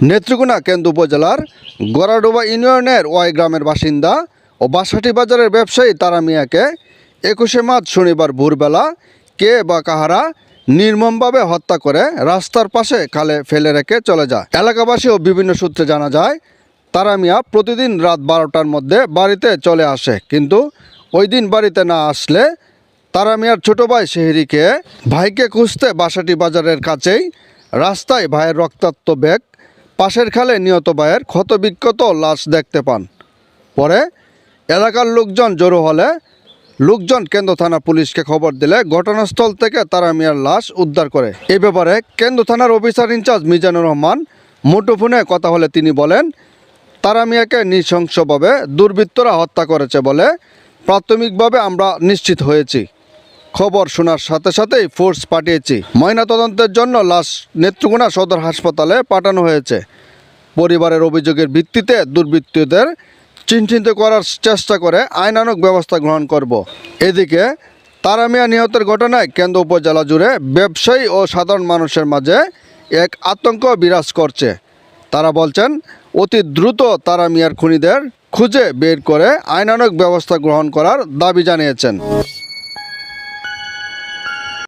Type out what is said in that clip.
নেত্রকোনা কেন্দ্র উপজেলার গড়াডোবা ইউনিয়নের ওয়াই গ্রামের বাসিন্দা ও বাসাটি বাজারের ব্যবসায়ী তারা মিয়াকে 21শে মার্চ শনিবার ভোরবেলা কে বা কাহারা নির্মমভাবে হত্যা করে রাস্তার পাশে খালে ফেলে রেখে চলে যায়। এলাকাবাসী ও বিভিন্ন সূত্রে জানা যায়, তারা মিয়া প্রতিদিন রাত 12টার মধ্যে বাড়িতে চলে আসে, কিন্তু ওই দিন বাড়িতে না আসলে তারা মিয়ার ছোটো ভাই শেহরিকে ভাইকে খুঁজতে বাসাটি বাজারের কাছেই রাস্তায় ভাইয়ের রক্তাক্ত ব্যাগ, পাশের খালে নিহত ভাইয়ের ক্ষতবিক্ষত লাশ দেখতে পান। পরে এলাকার লোকজন জড়ো হলে লোকজন কেন্দ্র থানা পুলিশকে খবর দিলে ঘটনাস্থল থেকে তারা মিয়ার লাশ উদ্ধার করে। এ ব্যাপারে কেন্দ্র থানার অফিসার ইনচার্জ মিজানুর রহমান মুঠোফোনে কথা হলে তিনি বলেন, তারা মিয়াকে নৃশংসভাবে দুর্বৃত্তরা হত্যা করেছে বলে প্রাথমিকভাবে আমরা নিশ্চিত হয়েছি। খবর শোনার সাথে সাথেই ফোর্স পাঠিয়েছি। ময়নাতদন্তের জন্য লাশ নেত্রকোনা সদর হাসপাতালে পাঠানো হয়েছে। পরিবারের অভিযোগের ভিত্তিতে দুর্বৃত্তদের চিহ্নিত করার চেষ্টা করে আইনানুগ ব্যবস্থা গ্রহণ করব। এদিকে তারা মিয়া নিহতের ঘটনায় কেন্দ্র উপজেলা জুড়ে ব্যবসায়ী ও সাধারণ মানুষের মাঝে এক আতঙ্ক বিরাজ করছে। তারা বলছেন, অতি দ্রুত তারা মিয়ার খুনিদের খুঁজে বের করে আইনানুগ ব্যবস্থা গ্রহণ করার দাবি জানিয়েছেন।